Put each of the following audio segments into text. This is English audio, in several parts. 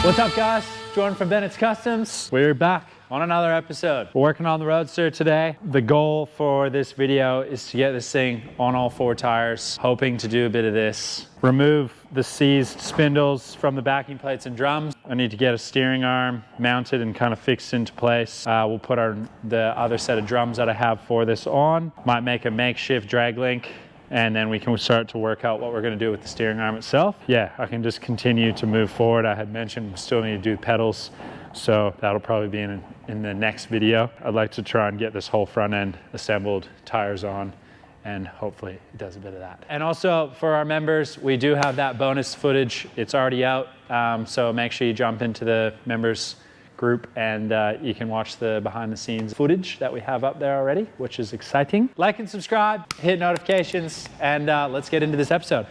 What's up, guys? Jordan from Bennett's Customs. We're back on another episode. We're working on the Roadster today. The goal for this video is to get this thing on all 4 tires, hoping to do a bit of this. Remove the seized spindles from the backing plates and drums. I need to get a steering arm mounted and kind of fixed into place. We'll put the other set of drums that I have for this on. Might make a makeshift drag link, and then we can start to work out what we're going to do with the steering arm itself. Yeah, I can just continue to move forward. I had mentioned we still need to do pedals, so that'll probably be in the next video. I'd like to try and get this whole front end assembled, tires on, and hopefully it does a bit of that. And also for our members, we do have that bonus footage. It's already out, so make sure you jump into the members group and you can watch the behind the scenes footage that we have up there already, which is exciting. Like and subscribe, hit notifications, and let's get into this episode.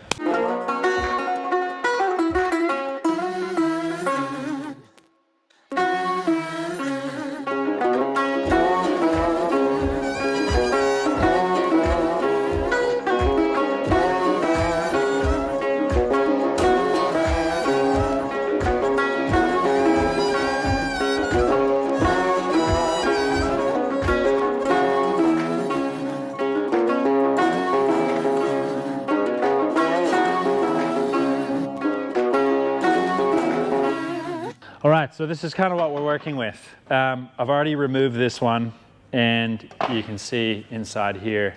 All right, so this is kind of what we're working with. I've already removed this one, and you can see inside here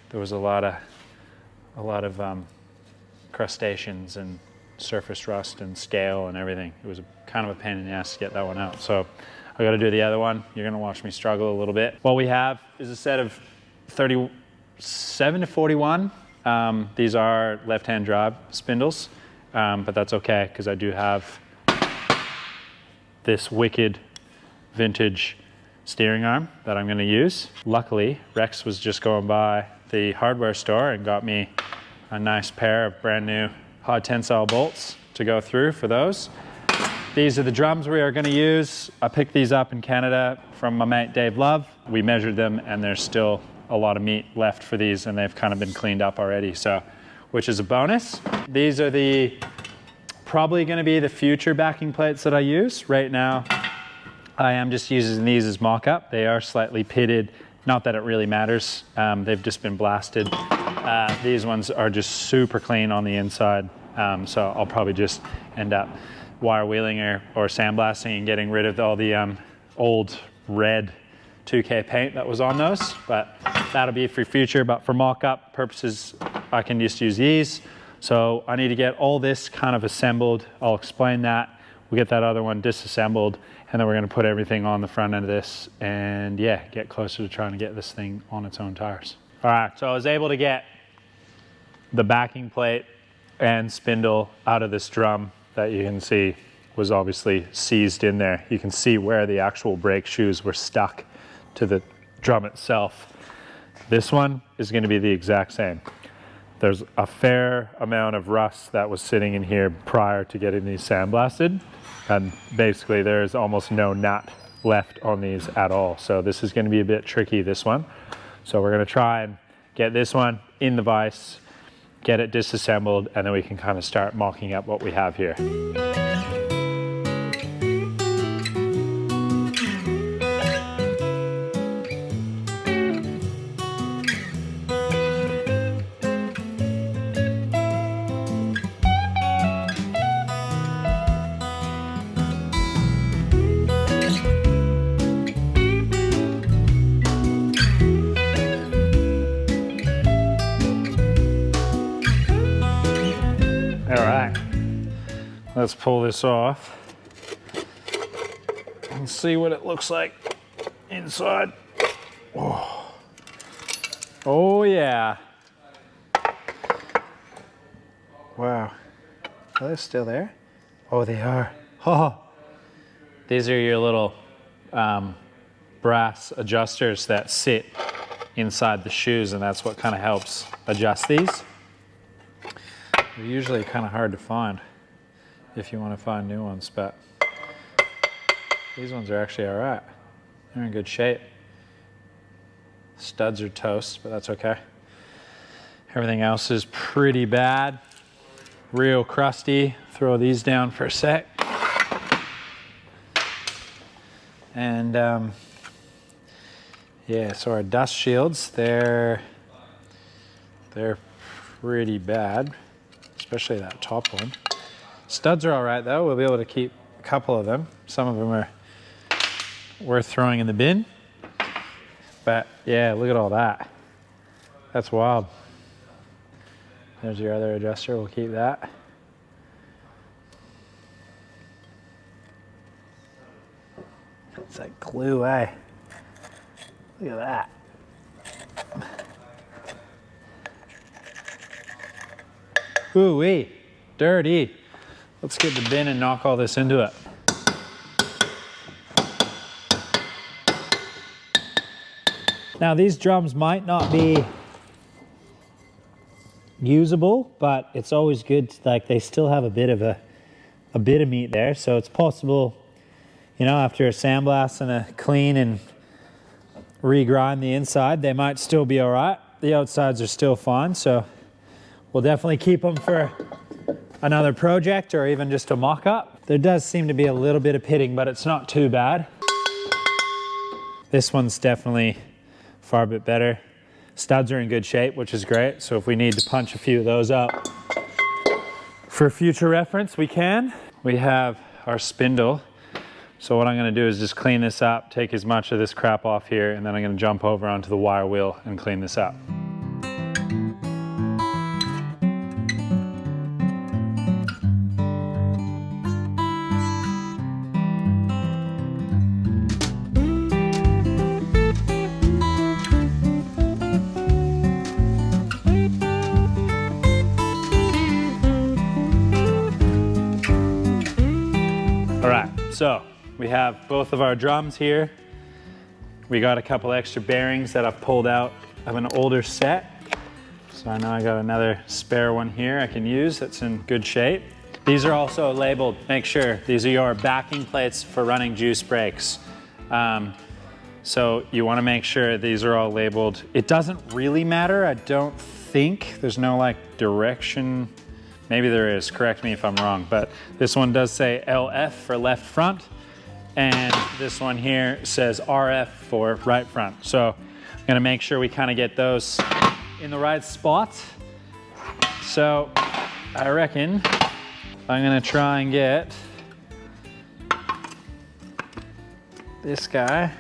there was a lot of crustaceans and surface rust and scale and everything. It was kind of a pain in the ass to get that one out. So I got to do the other one. You're going to watch me struggle a little bit. What we have is a set of 37 to 41. These are left-hand drive spindles, but that's okay because I do have this wicked vintage steering arm that I'm going to use. Luckily, Rex was just going by the hardware store and got me a nice pair of brand new hot tensile bolts to go through for those. These are the drums we are going to use. I picked these up in Canada from my mate Dave Love. We measured them and there's still a lot of meat left for these, and they've kind of been cleaned up already, so which is a bonus. These are probably going to be the future backing plates that I use. Right now, I am just using these as mock-up. They are slightly pitted. Not that it really matters. They've just been blasted. These ones are just super clean on the inside. So I'll probably just end up wire wheeling or sandblasting and getting rid of all the old red 2K paint that was on those. But that'll be for future. But for mock-up purposes, I can just use these. So I need to get all this kind of assembled. I'll explain that. We'll get that other one disassembled, and then we're going to put everything on the front end of this and yeah, get closer to trying to get this thing on its own tires. All right, so I was able to get the backing plate and spindle out of this drum that you can see was obviously seized in there. You can see where the actual brake shoes were stuck to the drum itself. This one is going to be the exact same. There's a fair amount of rust that was sitting in here prior to getting these sandblasted, and basically there's almost no nut left on these at all. So this is going to be a bit tricky, this one. So we're going to try and get this one in the vise, get it disassembled, and then we can kind of start mocking up what we have here. Let's pull this off and see what it looks like inside. Oh, oh yeah. Wow. Are they still there? Oh, they are. Oh. These are your little brass adjusters that sit inside the shoes, and that's what kind of helps adjust these. They're usually kind of hard to find if you want to find new ones, but these ones are actually all right. They're in good shape. Studs are toast, but that's okay. Everything else is pretty bad. Real crusty. Throw these down for a sec. And yeah, so our dust shields, they're pretty bad, especially that top one. Studs are all right though. We'll be able to keep a couple of them. Some of them are worth throwing in the bin. But yeah, look at all that. That's wild. There's your other adjuster, we'll keep that. It's like glue, eh? Look at that. Ooh-wee, dirty. Let's get the bin and knock all this into it. Now these drums might not be usable, but it's always good to, like, they still have a bit of meat there, so it's possible, you know, after a sandblast and a clean and regrind the inside, they might still be all right. The outsides are still fine, so we'll definitely keep them for another project or even just a mock-up. There does seem to be a little bit of pitting, but it's not too bad. This one's definitely far a bit better. Studs are in good shape, which is great. So if we need to punch a few of those up for future reference, we can. We have our spindle. So what I'm gonna do is just clean this up, take as much of this crap off here, and then I'm gonna jump over onto the wire wheel and clean this up. All right, so we have both of our drums here. We got a couple extra bearings that I've pulled out of an older set. So I know I got another spare one here I can use that's in good shape. These are also labeled, make sure, these are your backing plates for running juice brakes. So you wanna make sure these are all labeled. It doesn't really matter, I don't think. There's no like direction. Maybe there is, correct me if I'm wrong, but this one does say LF for left front, and this one here says RF for right front. So I'm gonna make sure we kind of get those in the right spot. So I reckon I'm gonna try and get this guy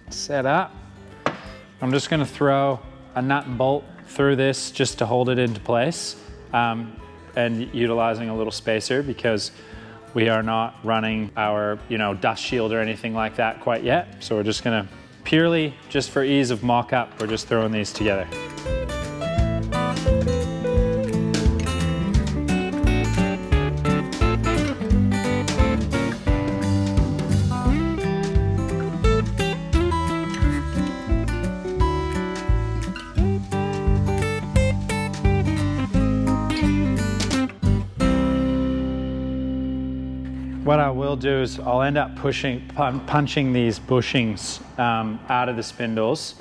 set up. I'm just gonna throw a nut and bolt through this just to hold it into place. And utilizing a little spacer because we are not running our, you know, dust shield or anything like that quite yet. So we're just gonna, purely just for ease of mock-up, we're just throwing these together. What I will do is I'll end up punching these bushings out of the spindles,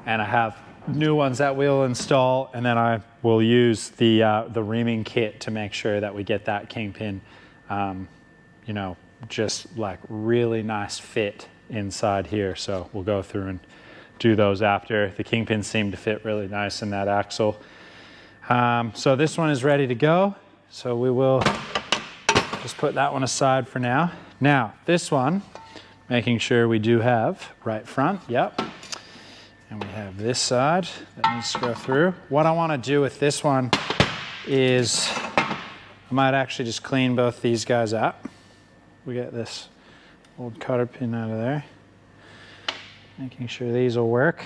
and I have new ones that we'll install, and then I will use the reaming kit to make sure that we get that kingpin, you know, just like really nice fit inside here. So we'll go through and do those after. The kingpins seem to fit really nice in that axle. So this one is ready to go. So we will just put that one aside for now. Now, this one, making sure we do have right front, yep. And we have this side that needs to go through. What I wanna do with this one is, I might actually just clean both these guys up. We get this old cotter pin out of there. Making sure these will work.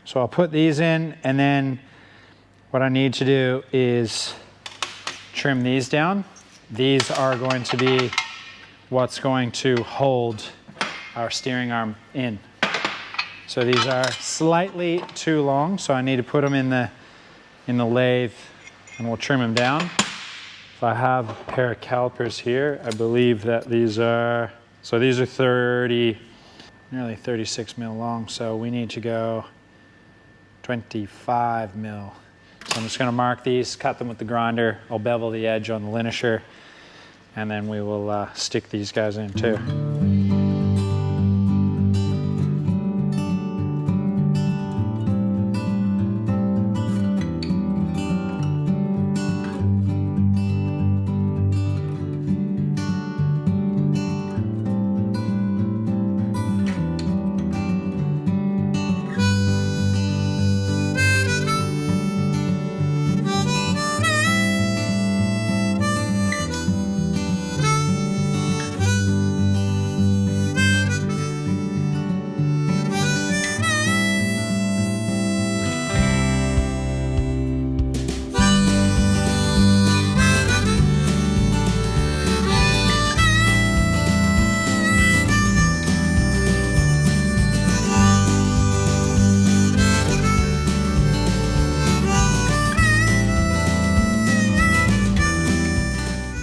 So I'll put these in, and then what I need to do is trim these down. These are going to be what's going to hold our steering arm in. So these are slightly too long, so I need to put them in the lathe, and we'll trim them down. If I have a pair of calipers here, I believe that these are, so these are nearly 36 mil long, so we need to go 25 mil. So I'm just gonna mark these, cut them with the grinder. I'll bevel the edge on the linisher, and then we will stick these guys in too.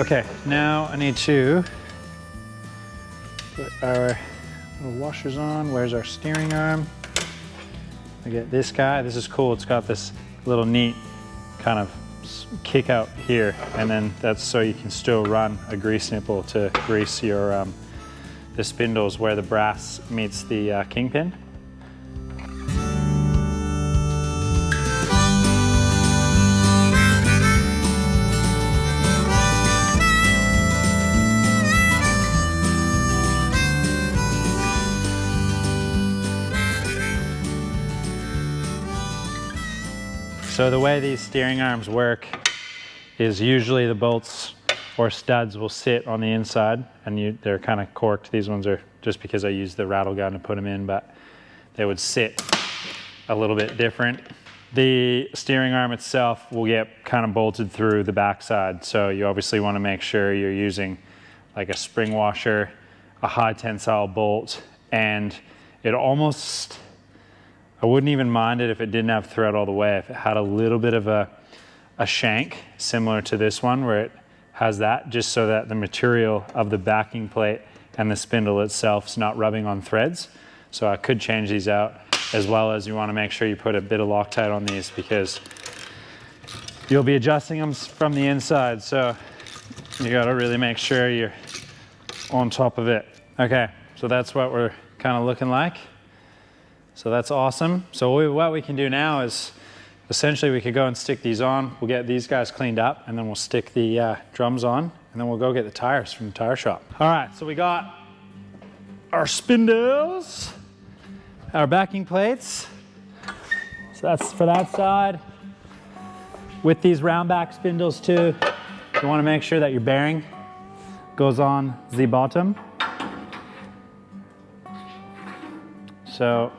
Okay, now I need to put our little washers on. Where's our steering arm? I get this guy. This is cool. It's got this little neat kind of kick out here, and then that's so you can still run a grease nipple to grease your the spindles where the brass meets the kingpin. So the way these steering arms work is usually the bolts or studs will sit on the inside, and they're kind of corked. These ones are just because I used the rattle gun to put them in, but they would sit a little bit different. The steering arm itself will get kind of bolted through the backside. So you obviously want to make sure you're using like a spring washer, a high tensile bolt, and it almost, I wouldn't even mind it if it didn't have thread all the way, if it had a little bit of a shank similar to this one where it has that, just so that the material of the backing plate and the spindle itself is not rubbing on threads. So I could change these out, as well as you want to make sure you put a bit of Loctite on these because you'll be adjusting them from the inside. So you got to really make sure you're on top of it. Okay, so that's what we're kind of looking like. So that's awesome. So what we can do now is essentially we could go and stick these on. We'll get these guys cleaned up, and then we'll stick the drums on, and then we'll go get the tires from the tire shop. All right, so we got our spindles, our backing plates. So that's for that side. With these round back spindles too, you want to make sure that your bearing goes on the bottom. So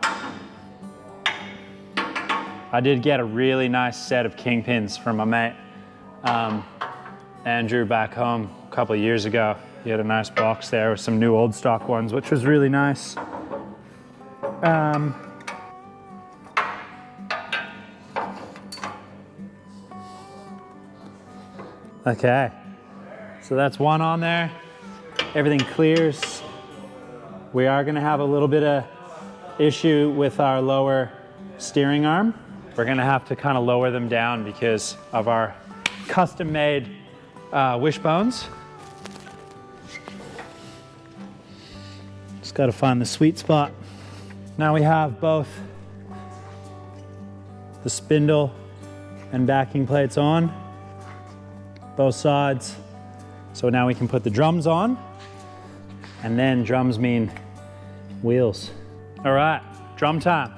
I did get a really nice set of kingpins from my mate Andrew back home a couple of years ago. He had a nice box there with some new old stock ones, which was really nice. Okay, so that's one on there. Everything clears. We are gonna have a little bit of issue with our lower steering arm. We're gonna have to kind of lower them down because of our custom-made wishbones. Just gotta find the sweet spot. Now we have both the spindle and backing plates on, both sides. So now we can put the drums on, and then drums mean wheels. All right, drum time.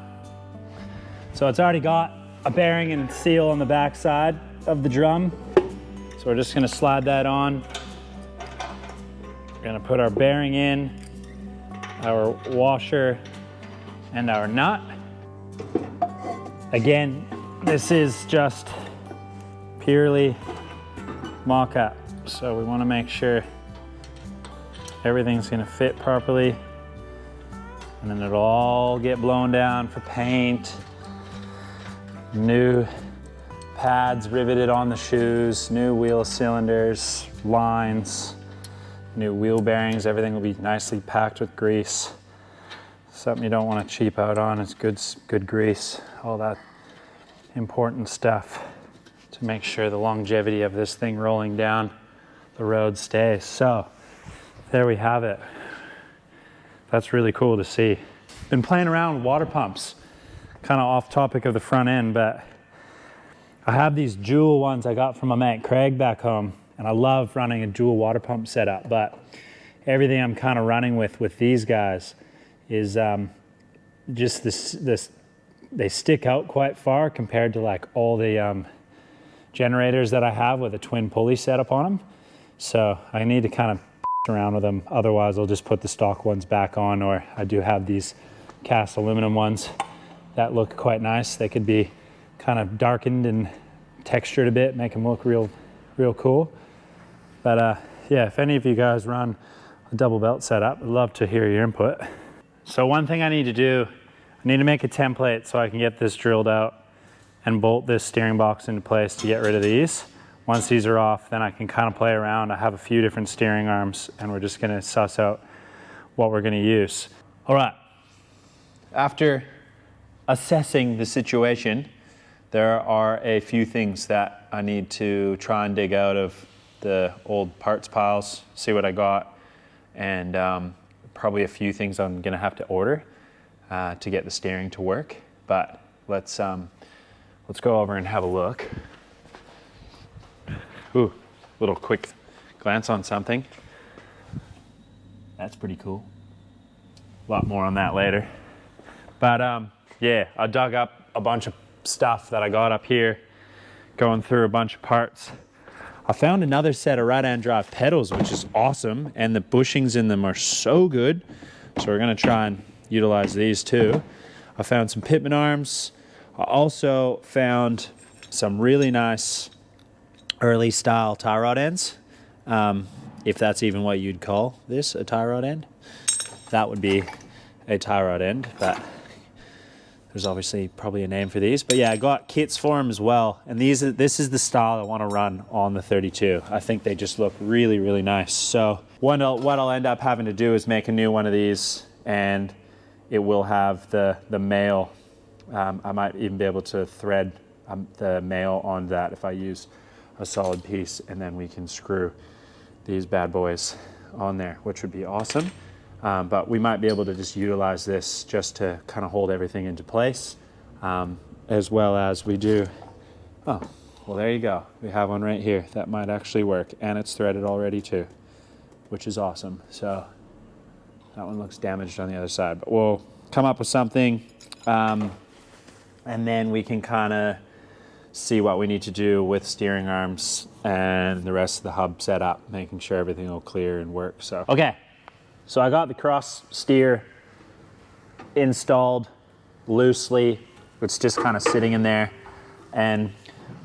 So it's already got a bearing and seal on the back side of the drum. So we're just gonna slide that on. We're gonna put our bearing in, our washer, and our nut. Again, this is just purely mock-up. So we wanna make sure everything's gonna fit properly, and then it'll all get blown down for paint. New pads riveted on the shoes, new wheel cylinders, lines, new wheel bearings. Everything will be nicely packed with grease. Something you don't want to cheap out on is good grease, all that important stuff to make sure the longevity of this thing rolling down the road stays. So there we have it. That's really cool to see. Been playing around with water pumps. Kind of off topic of the front end, but I have these Joule ones I got from my mate Craig back home, and I love running a Joule water pump setup, but everything I'm kind of running with these guys is just this, they stick out quite far compared to like all the generators that I have with a twin pulley setup on them. So I need to kind of around with them, otherwise I'll just put the stock ones back on, or I do have these cast aluminum ones that look quite nice. They could be kind of darkened and textured a bit, make them look real cool. But yeah, if any of you guys run a double belt setup, I'd love to hear your input. So one thing I need to do, I need to make a template so I can get this drilled out and bolt this steering box into place to get rid of these. Once these are off, then I can kind of play around. I have a few different steering arms and we're just gonna suss out what we're gonna use. All right, after assessing the situation, there are a few things that I need to try and dig out of the old parts piles, see what I got, and probably a few things I'm gonna have to order to get the steering to work. But let's go over and have a look. Ooh, little quick glance on something. That's pretty cool. A lot more on that later. But yeah, I dug up a bunch of stuff that I got up here, going through a bunch of parts. I found another set of right-hand drive pedals, which is awesome, and the bushings in them are so good. So we're gonna try and utilize these too. I found some pitman arms. I also found some really nice early style tie rod ends. If that's even what you'd call this, a tie rod end. That would be a tie rod end, but there's obviously probably a name for these. But yeah, I got kits for them as well. And this is the style I want to run on the 32. I think they just look really, really nice. So what I'll end up having to do is make a new one of these, and it will have the male. I might even be able to thread the male on that if I use a solid piece, and then we can screw these bad boys on there, which would be awesome. But we might be able to just utilize this just to kind of hold everything into place, as well as we do. Oh, well, there you go. We have one right here that might actually work, and it's threaded already too, which is awesome. So that one looks damaged on the other side, but we'll come up with something, and then we can kind of see what we need to do with steering arms and the rest of the hub setup, making sure everything will clear and work. So okay. So I got the cross steer installed loosely. It's just kind of sitting in there. And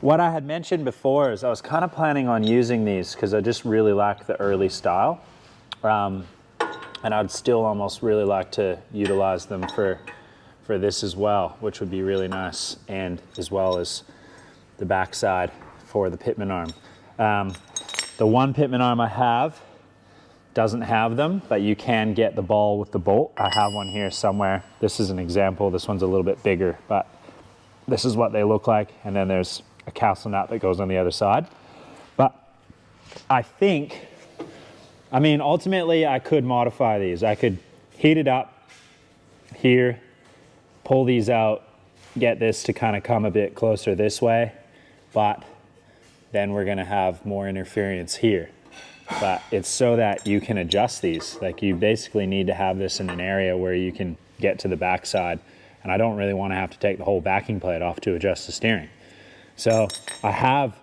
what I had mentioned before is I was kind of planning on using these because I just really like the early style. And I'd still almost really like to utilize them for this as well, which would be really nice, and as well as the backside for the pitman arm. The one pitman arm I have doesn't have them, but you can get the ball with the bolt. I have one here somewhere. This is an example. This one's a little bit bigger, but this is what they look like. And then there's a castle nut that goes on the other side. But I think, I mean, ultimately I could modify these. I could heat it up here, pull these out, get this to kind of come a bit closer this way, but then we're gonna have more interference here. But it's so that you can adjust these. Like, you basically need to have this in an area where you can get to the backside. And I don't really want to have to take the whole backing plate off to adjust the steering. So I have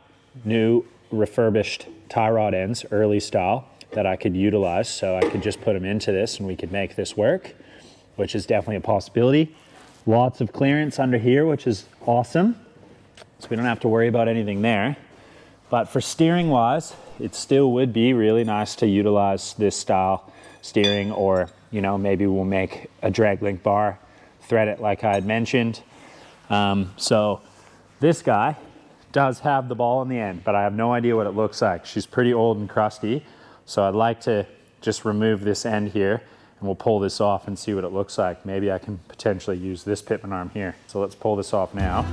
new refurbished tie rod ends, early style, that I could utilize. So I could just put them into this and we could make this work, which is definitely a possibility. Lots of clearance under here, which is awesome. So we don't have to worry about anything there. But for steering wise, it still would be really nice to utilize this style steering, or, you know, maybe we'll make a drag link bar, thread it like I had mentioned. So this guy does have the ball in the end, but I have no idea what it looks like. She's pretty old and crusty. So I'd like to just remove this end here, and we'll pull this off and see what it looks like. Maybe I can potentially use this pitman arm here. So let's pull this off now.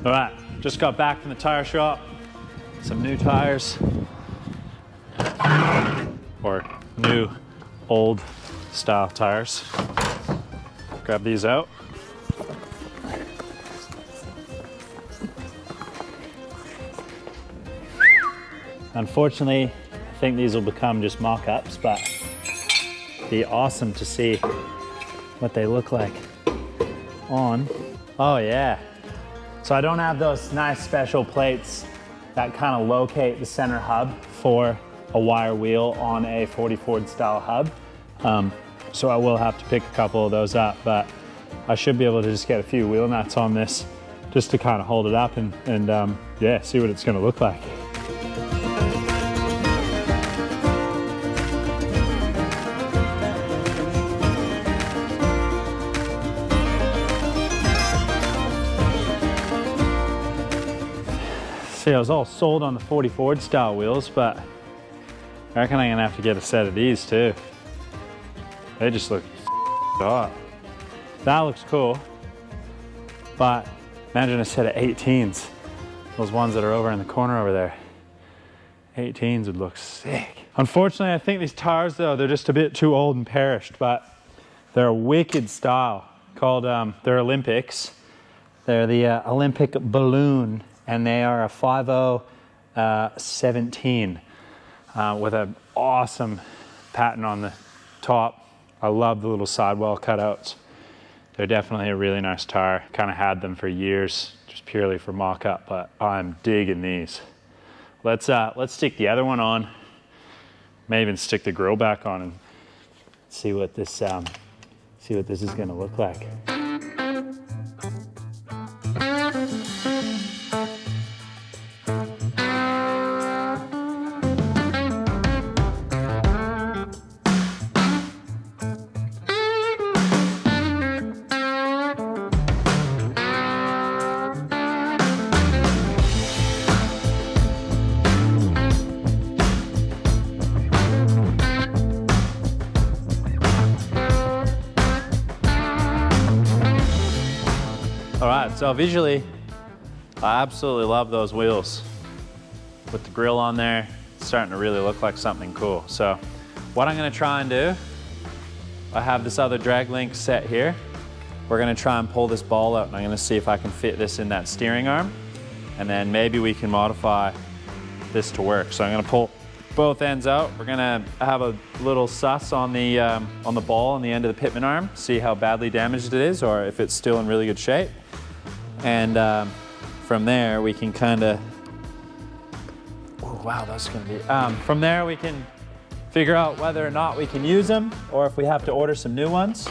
All right, just got back from the tire shop. Some new tires, or new old style tires. Grab these out. Unfortunately, think these will become just mock-ups, but be awesome to see what they look like on. Oh yeah. So I don't have those nice special plates that kind of locate the center hub for a wire wheel on a 40 Ford style hub. So I will have to pick a couple of those up, but I should be able to just get a few wheel nuts on this just to kind of hold it up and yeah, see what it's gonna look like. See, I was all sold on the 40 Ford style wheels, but I reckon I'm gonna have to get a set of these too. They just look hot. That looks cool, but imagine a set of 18s. Those ones that are over in the corner over there. 18s would look sick. Unfortunately, I think these tires though, they're just a bit too old and perished, but they're a wicked style called, they're Olympics. They're the Olympic Balloon, and they are a 5017 with an awesome pattern on the top. I love the little sidewall cutouts. They're definitely a really nice tire. Kind of had them for years, just purely for mock-up, but I'm digging these. Let's stick the other one on. May even stick the grill back on and see what this is gonna look like. All right, so visually, I absolutely love those wheels. With the grill on there, it's starting to really look like something cool. So what I'm gonna try and do, I have this other drag link set here. We're gonna try and pull this ball out, and I'm gonna see if I can fit this in that steering arm, and then maybe we can modify this to work. So I'm gonna pull both ends out. We're gonna have a little suss on the ball on the end of the pitman arm, see how badly damaged it is, or if it's still in really good shape. And from there we can kind of, oh wow, that's gonna be, from there we can figure out whether or not we can use them or if we have to order some new ones.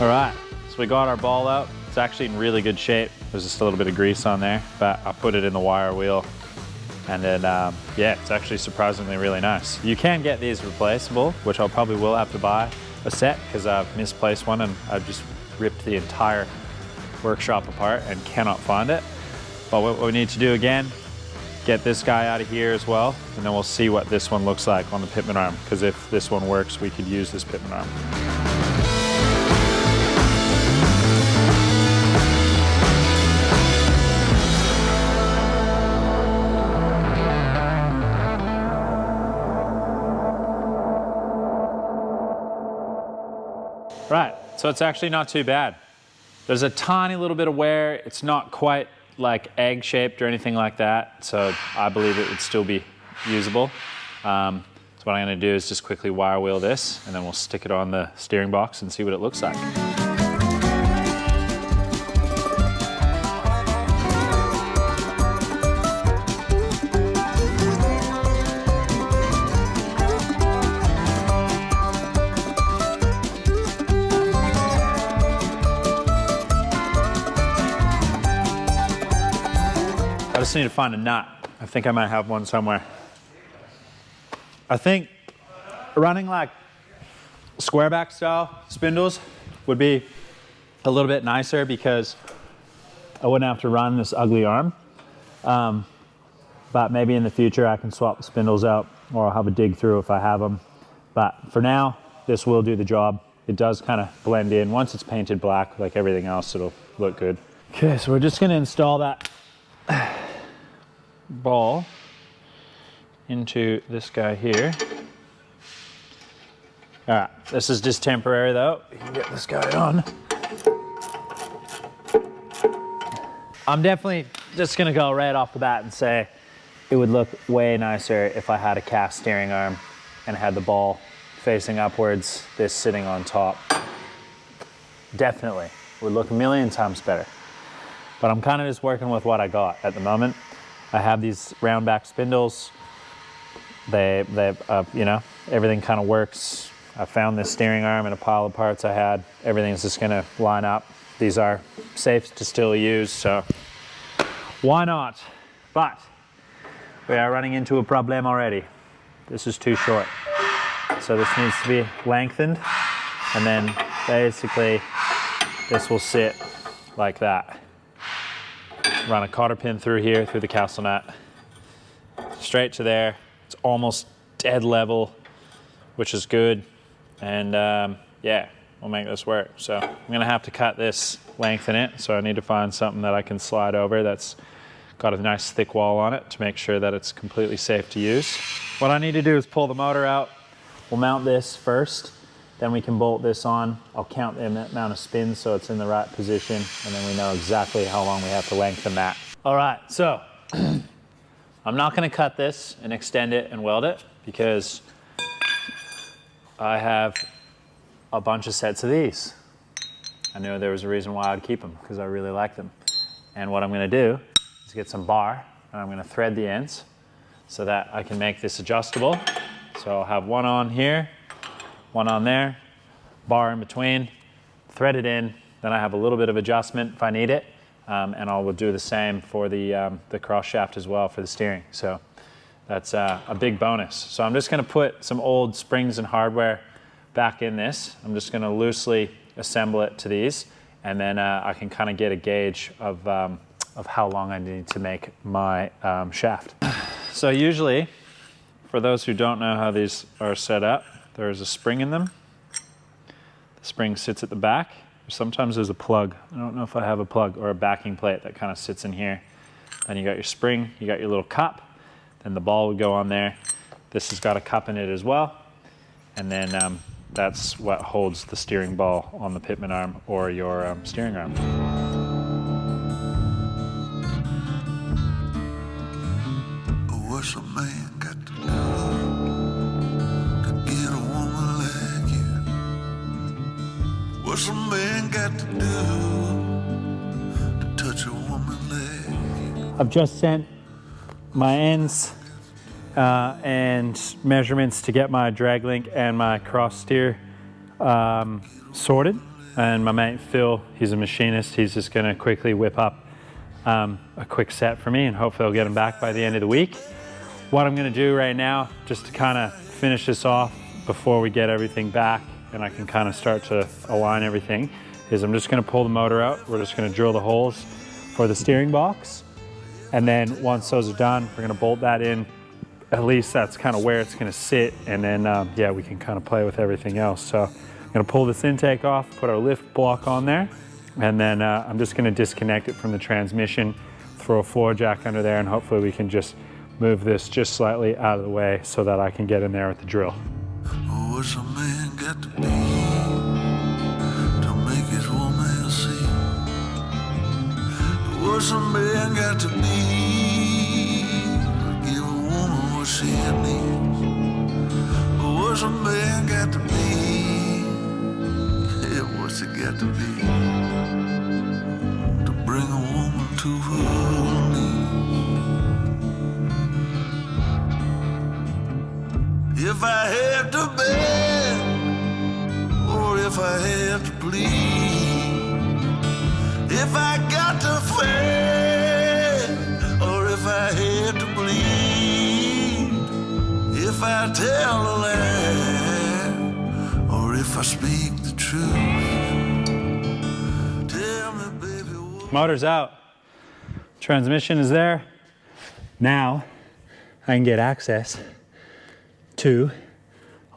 All right, so we got our ball out. It's actually in really good shape. There's just a little bit of grease on there, but I put it in the wire wheel. And then, yeah, it's actually surprisingly really nice. You can get these replaceable, which I'll probably will have to buy a set because I've misplaced one and I've just ripped the entire workshop apart and cannot find it. But what we need to do again, get this guy out of here as well, and then we'll see what this one looks like on the pitman arm, because if this one works, we could use this pitman arm. Right, so it's actually not too bad. There's a tiny little bit of wear. It's not quite like egg-shaped or anything like that, so I believe it would still be usable. So what I'm gonna do is just quickly wire wheel this, and then we'll stick it on the steering box and see what it looks like. I just need to find a nut. I think I might have one somewhere. I think running like square back style spindles would be a little bit nicer because I wouldn't have to run this ugly arm. But maybe in the future I can swap the spindles out, or I'll have a dig through if I have them. But for now, this will do the job. It does kind of blend in. Once it's painted black, like everything else, it'll look good. Okay, so we're just gonna install that ball into this guy here. All right, this is just temporary though. You can get this guy on. I'm definitely just gonna go right off the bat and say it would look way nicer if I had a cast steering arm and had the ball facing upwards, this sitting on top. Definitely, would look a million times better. But I'm kind of just working with what I got at the moment. I have these round back spindles. They you know, everything kind of works. I found this steering arm in a pile of parts I had. Everything's just gonna line up. These are safe to still use, so why not? But we are running into a problem already. This is too short. So this needs to be lengthened, and then basically this will sit like that. Run a cotter pin through here, through the castle nut, straight to there. It's almost dead level, which is good. And yeah, we'll make this work. So I'm gonna have to cut this, lengthen it. So I need to find something that I can slide over that's got a nice thick wall on it to make sure that it's completely safe to use. What I need to do is pull the motor out. We'll mount this first, then we can bolt this on. I'll count the amount of spins so it's in the right position, and then we know exactly how long we have to lengthen that. All right, so I'm not gonna cut this and extend it and weld it because I have a bunch of sets of these. I knew there was a reason why I'd keep them, because I really like them. And what I'm gonna do is get some bar, and I'm gonna thread the ends so that I can make this adjustable. So I'll have one on here, one on there, bar in between, thread it in, then I have a little bit of adjustment if I need it, and I will do the same for the cross shaft as well for the steering. So that's a big bonus. So I'm just gonna put some old springs and hardware back in this. I'm just gonna loosely assemble it to these, and then I can kind of get a gauge of how long I need to make my shaft. So usually, for those who don't know how these are set up, there is a spring in them. The spring sits at the back. Sometimes there's a plug. I don't know if I have a plug or a backing plate that kind of sits in here. Then you got your spring, you got your little cup, then the ball would go on there. This has got a cup in it as well. And then that's what holds the steering ball on the pitman arm or your steering arm. What's a man got to do to get a woman like you? What's a man got to do to touch a woman like you? I've just sent my ends and measurements to get my drag link and my cross steer sorted. And my mate Phil, he's a machinist, he's just gonna quickly whip up a quick set for me, and hopefully I'll get them back by the end of the week. What I'm gonna do right now, just to kind of finish this off before we get everything back and I can kind of start to align everything, is I'm just gonna pull the motor out. We're just gonna drill the holes for the steering box. And then once those are done, we're gonna bolt that in. At least that's kind of where it's gonna sit. And then, yeah, we can kind of play with everything else. So I'm gonna pull this intake off, put our lift block on there, and then I'm just gonna disconnect it from the transmission, throw a floor jack under there, and hopefully we can just move this just slightly out of the way so that I can get in there with the drill. What's a man got to be to make his woman see? What's a man got to be to give a woman what she needs? What's a man got to be? Yeah, what's it got to be to bring a woman to her knees? If I had to beg, or if I had to plead, if I got to fail, or if I had to bleed, if if I tell a lie, or if I speak the truth. Tell me, baby, what... Motor's out. Transmission is there. Now I can get access to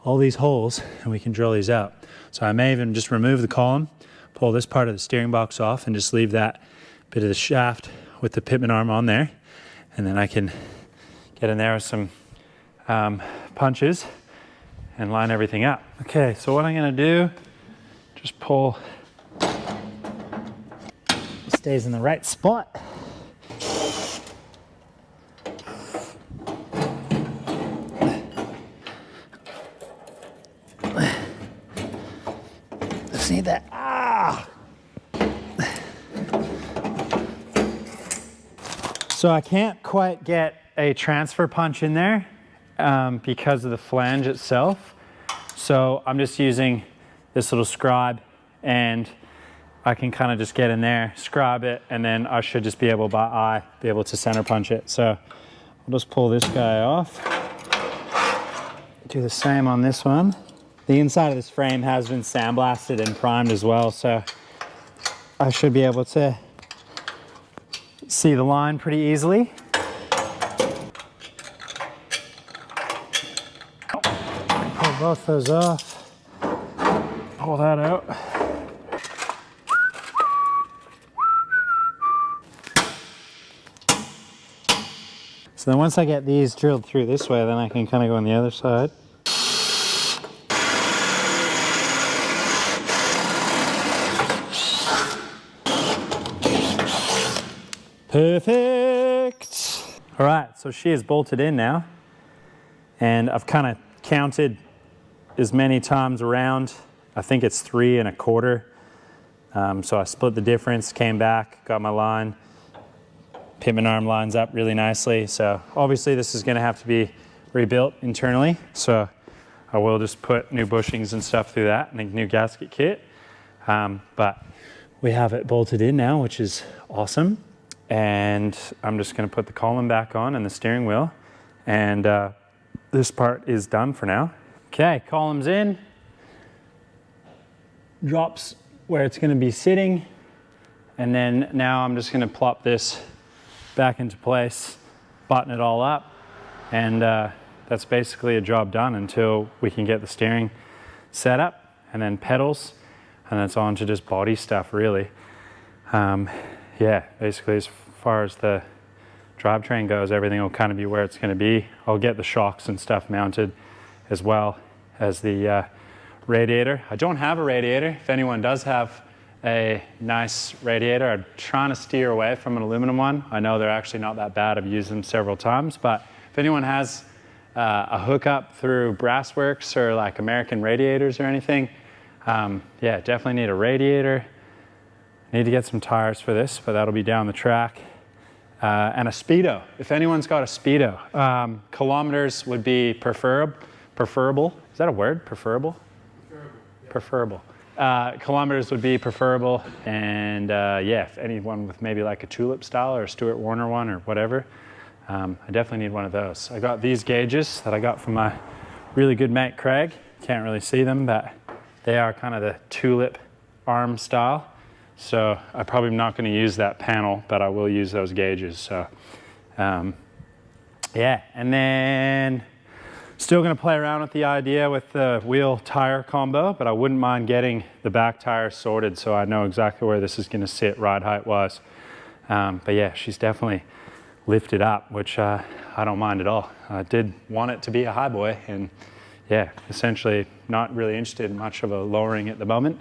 all these holes and we can drill these out. So I may even just remove the column, pull this part of the steering box off and just leave that bit of the shaft with the pitman arm on there. And then I can get in there with some punches and line everything up. Okay, so what I'm gonna do, just pull, stays in the right spot. Just need that, So I can't quite get a transfer punch in there because of the flange itself. So I'm just using this little scribe and I can kind of just get in there, scribe it, and then I should just be able by eye, be able to center punch it. So I'll just pull this guy off. Do the same on this one. The inside of this frame has been sandblasted and primed as well, so I should be able to see the line pretty easily. Pull both those off. Pull that out. So then once I get these drilled through this way, then I can kind of go on the other side. Perfect. All right, so she is bolted in now. And I've kind of counted as many times around. I think it's 3 1/4. So I split the difference, came back, got my line. Pitman arm lines up really nicely. So obviously this is gonna have to be rebuilt internally. So I will just put new bushings and stuff through that and a new gasket kit. But we have it bolted in now, which is awesome. And I'm just gonna put the column back on and the steering wheel. And this part is done for now. Okay, column's in. Drops where it's gonna be sitting. And then now I'm just gonna plop this back into place, button it all up. And that's basically a job done until we can get the steering set up and then pedals. And that's on to just body stuff really. Yeah, basically as far as the drivetrain goes, everything will kind of be where it's going to be. I'll get the shocks and stuff mounted as well as the radiator. I don't have a radiator. If anyone does have a nice radiator, I'm trying to steer away from an aluminum one. I know they're actually not that bad. I've used them several times, but if anyone has a hookup through Brassworks or like American radiators or anything, yeah, definitely need a radiator. Need to get some tires for this, but that'll be down the track. And a Speedo, if anyone's got a Speedo. Kilometers would be preferable. Is that a word, preferable? Preferable. Kilometers would be preferable. And yeah, if anyone with maybe like a tulip style or a Stuart Warner one or whatever, I definitely need one of those. I got these gauges that I got from my really good mate, Craig. Can't really see them, but they are kind of the tulip arm style. So I'm probably not going to use that panel, but I will use those gauges. So yeah, and then still going to play around with the idea with the wheel tire combo, but I wouldn't mind getting the back tire sorted so I know exactly where this is going to sit ride height wise. But yeah, she's definitely lifted up, which I don't mind at all. I did want it to be a high boy, and yeah, essentially not really interested in much of a lowering at the moment.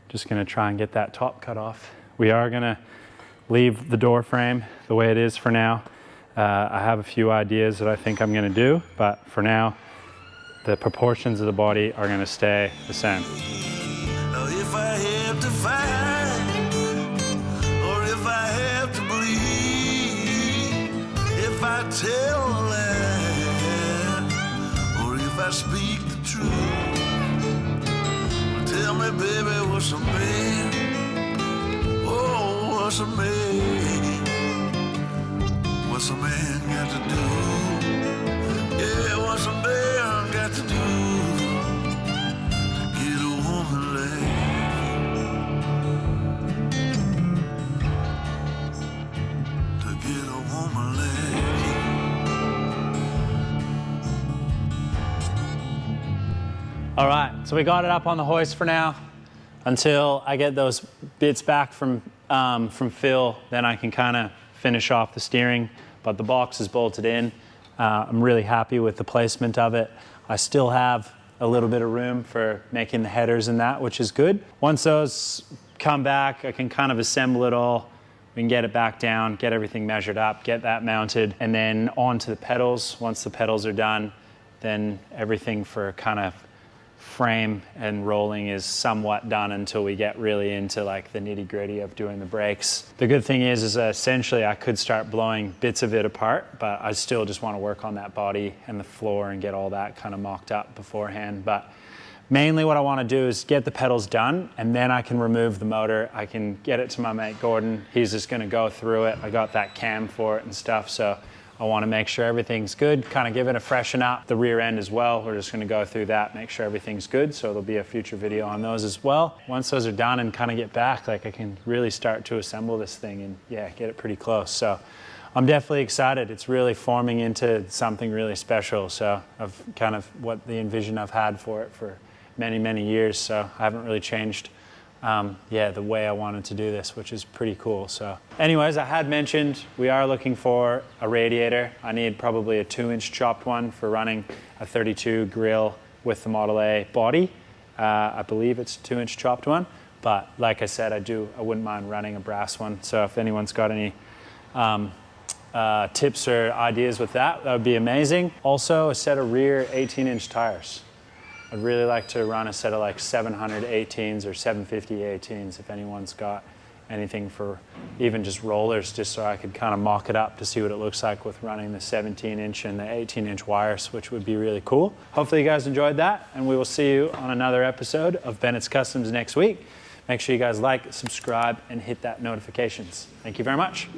Just gonna try and get that top cut off. We are gonna leave the door frame the way it is for now. I have a few ideas that I think I'm gonna do, but for now, the proportions of the body are gonna stay the same. Now if I have to fight, or if I have to bleed, if I tell a lie, or if I speak the truth, tell me, baby, what's a man? Oh, what's a man? What's a man got to do? Yeah, what's a man? All right, so we got it up on the hoist for now until I get those bits back from Phil. Then I can kind of finish off the steering, but the box is bolted in. I'm really happy with the placement of it. I still have a little bit of room for making the headers and that, which is good. Once those come back, I can kind of assemble it all. We can get it back down, get everything measured up, get that mounted, and then onto the pedals. Once the pedals are done, then everything for kind of frame and rolling is somewhat done until we get really into like the nitty-gritty of doing the brakes. The good thing is essentially I could start blowing bits of it apart, but I still just want to work on that body and the floor and get all that kind of mocked up beforehand. But mainly what I want to do is get the pedals done, and then I can remove the motor. I can get it to my mate Gordon. He's just going to go through it. I got that cam for it and stuff, so I want to make sure everything's good, kind of give it a freshen up. The rear end as well, we're just going to go through that, make sure everything's good, so there'll be a future video on those as well. Once those are done and kind of get back, like I can really start to assemble this thing and yeah, get it pretty close. So I'm definitely excited. It's really forming into something really special. So I've kind of what the envision I've had for it for many, many years. So I haven't really changed the way I wanted to do this, which is pretty cool. So anyways, I had mentioned we are looking for a radiator. I need probably a 2-inch chopped one for running a 32 grill with the Model A body. I believe it's a 2-inch chopped one, but like I said, I wouldn't mind running a brass one. So if anyone's got any tips or ideas with that, that would be amazing. Also a set of rear 18-inch tires. I'd really like to run a set of like 700 18s or 750 18s if anyone's got anything for even just rollers, just so I could kind of mock it up to see what it looks like with running the 17-inch and the 18-inch wires, which would be really cool. Hopefully you guys enjoyed that, and we will see you on another episode of Bennett's Customs next week. Make sure you guys like, subscribe, and hit that notifications. Thank you very much.